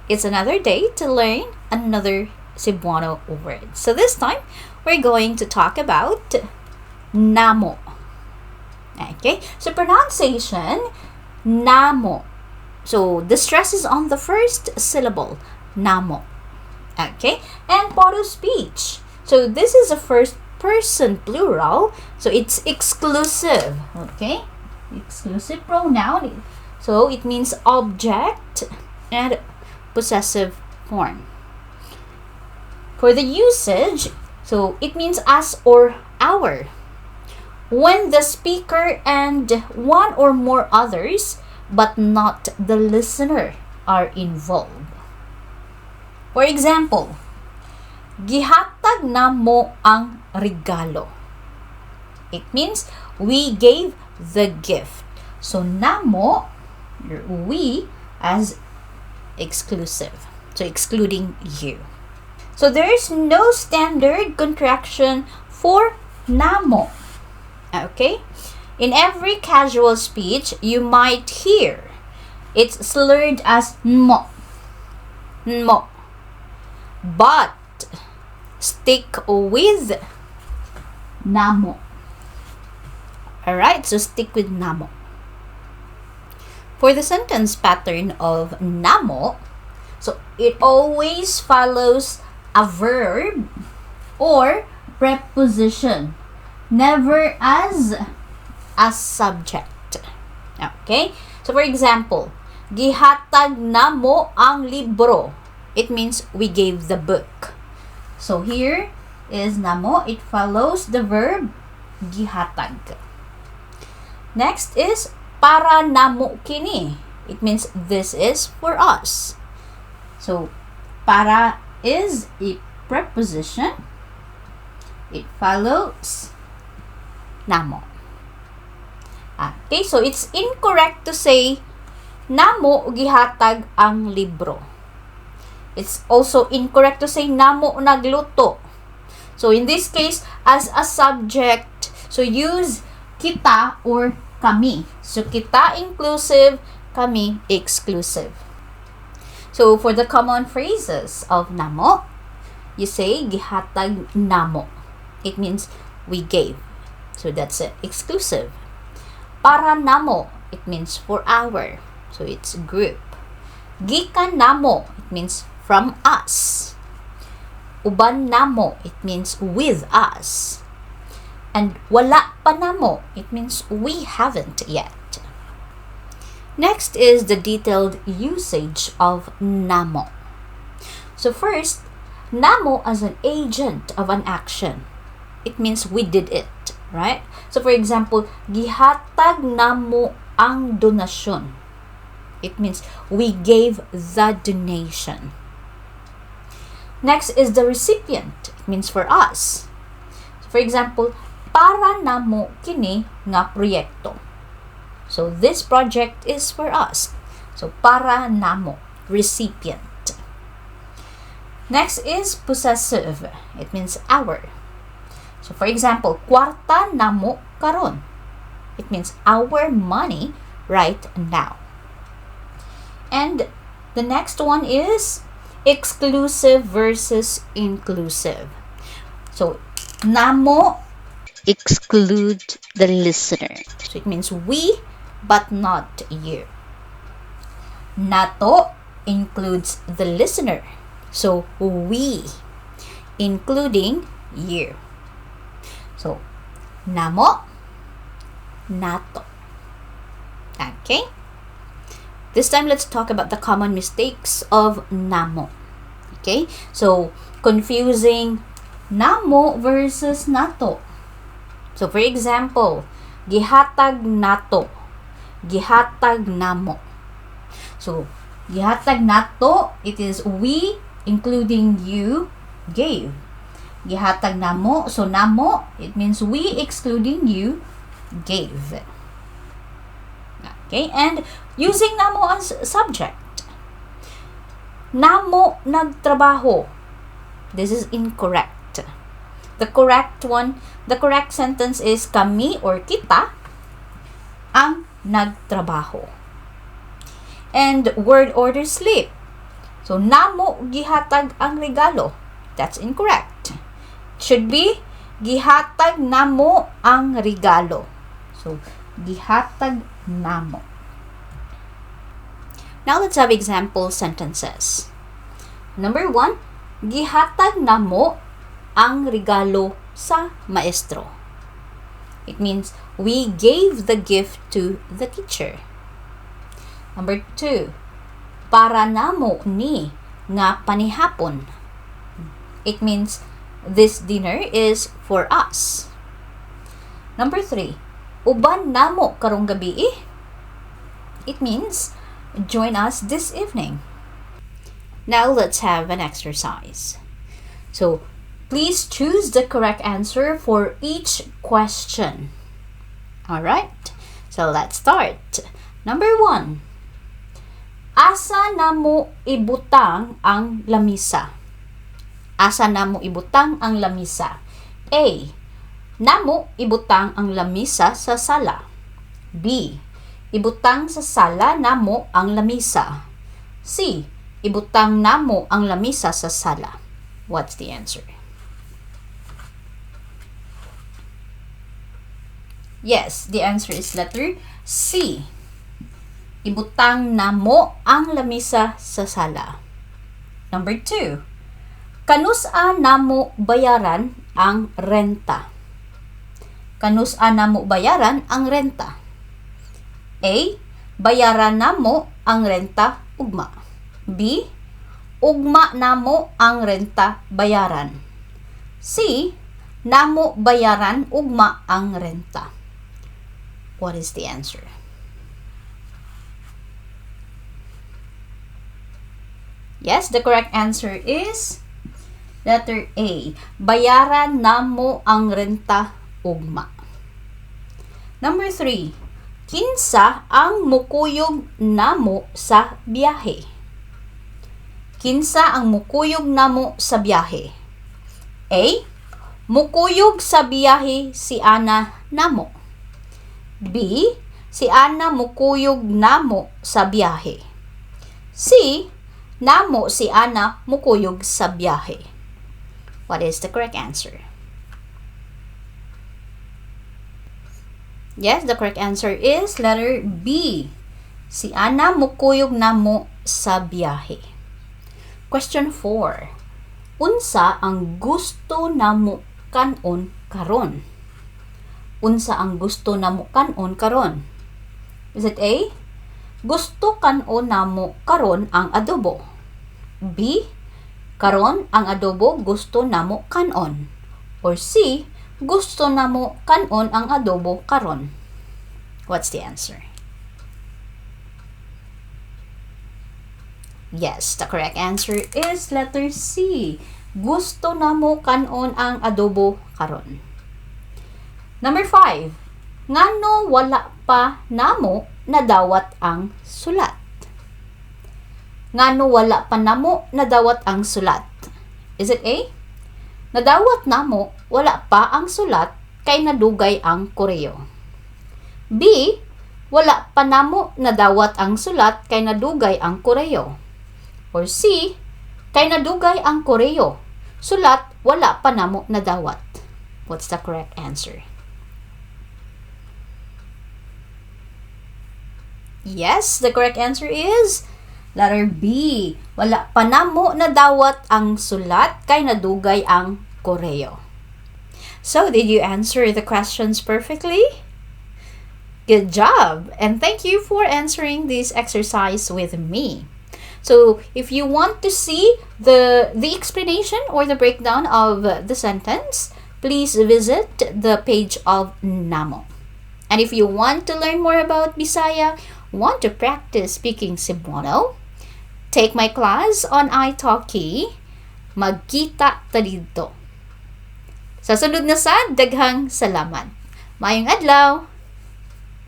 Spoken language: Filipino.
It's another day to learn another Cebuano word. So this time, we're going to talk about Namo. Okay, so pronunciation, Namo. So the stress is on the first syllable, Namo. Okay, and part of speech. So this is a first person plural, so it's exclusive. Okay, exclusive pronoun. So it means object and possessive form. For the usage, so it means us or our. When the speaker and one or more others, but not the listener, are involved. For example, gihatag namo ang regalo. It means we gave the gift. So namo, we as exclusive. So excluding you. So there is no standard contraction for namo. Okay? In every casual speech, you might hear it's slurred as nmo. Nmo. But stick with namo. Alright, so stick with namo. For the sentence pattern of namo, so it always follows a verb or preposition, never as a subject. Okay? So for example, gihatag namo ang libro. It means we gave the book. So here is namo. It follows the verb gihatag. Next is para namo kini. It means this is for us. So para is a preposition. It follows namo. Okay, so it's incorrect to say namo gihatag ang libro. It's also incorrect to say namo nagluto. So in this case, as a subject, so use kita or kami. So kita inclusive, kami exclusive. So for the common phrases of namo, you say gihatag namo. It means we gave. So that's it, exclusive. Para namo, it means for our. So it's group. Gikan namo, it means from us. Uban namo, it means with us. And wala pa namo, it means we haven't yet. Next is the detailed usage of namo. So first, namo as an agent of an action. It means we did it, right? So for example, gihatag namo ang donasyon. It means we gave the donation. Next is the recipient. It means for us. So for example, para namo kini nga proyekto. So this project is for us. So para namo, recipient. Next is possessive. It means our. So for example, kwarta namo karon. It means our money right now. And the next one is exclusive versus inclusive. So namo exclude the listener. So it means we but not you. Nato includes the listener. So we including you. So namo, nato. Okay? This time let's talk about the common mistakes of namo. Okay? So confusing namo versus nato. So for example, gihatag nato, gihatag namo. So gihatag nato, it is we including you gave. Gihatag namo, so namo, it means we excluding you gave. Okay, and using namo as subject. Namo nagtrabaho. This is incorrect. The correct sentence is kami or kita ang nagtrabaho. And word order slip. So, namo gihatag ang regalo. That's incorrect. It should be, gihatag namo ang regalo. So, gihatag namo. Now, let's have example sentences. Number 1, gihatag namo ang regalo sa maestro. It means, we gave the gift to the teacher. Number 2, para namo ni nga panihapon. It means, this dinner is for us. Number 3, uban namo karong gabi. It means, join us this evening. Now let's have an exercise. So, please choose the correct answer for each question. Alright, so let's start. Number 1, asa namo ibutang ang lamisa? Asa namo ibutang ang lamisa? A, namo ibutang ang lamisa sa sala. B, ibutang sa sala namo ang lamisa. C, ibutang namo ang lamisa sa sala. What's the answer? Yes, the answer is letter C. Ibutang namo ang lamisa sa sala. Number 2, kanusa namo bayaran ang renta? Kanusa namo bayaran ang renta? A, bayaran namo ang renta ugma. B, ugma namo ang renta bayaran. C, namo bayaran ugma ang renta. What is the answer? Yes, the correct answer is letter A. Bayaran namo ang renta ugma. Number 3, kinsa ang mukuyog namo sa biyahe? Kinsa ang mukuyog namo sa biyahe? A, mukuyog sa biyahe si Ana namo. B, si Ana mukuyog namo sa biyahe. C, namo si Ana mukuyog sa biyahe. What is the correct answer? Yes, the correct answer is letter B. Si Ana mukuyog namo sa biyahe. Question 4. Unsa ang gusto namo kanon karon? Unsa ang gusto namo kanon karon? Is it A, gusto kanon namo karon ang adobo? B, karon ang adobo gusto namo kanon? Or C, gusto namo kanon ang adobo karon? What's the answer? Yes, the correct answer is letter C. Gusto namo kanon ang adobo karon. Number 5. Ngano wala pa namo nadawat ang sulat? Ngano wala pa namo nadawat ang sulat? Is it A, nadawat namo wala pa ang sulat kay nadugay ang koreo? B, wala pa namo nadawat ang sulat kay nadugay ang koreo? Or C, kay nadugay ang koreo, sulat wala pa namo nadawat? What's the correct answer? Yes, the correct answer is letter B. Wala pa namo nadawat ang sulat kay nadugay ang koreo. So, did you answer the questions perfectly? Good job! And thank you for answering this exercise with me. So, if you want to see the explanation or the breakdown of the sentence, please visit the page of Namo. And if you want to learn more about Bisaya, want to practice speaking Cebuano, take my class on italki, magkita ta dito. Sa sunod na sad, daghang salamat. Mayong adlaw!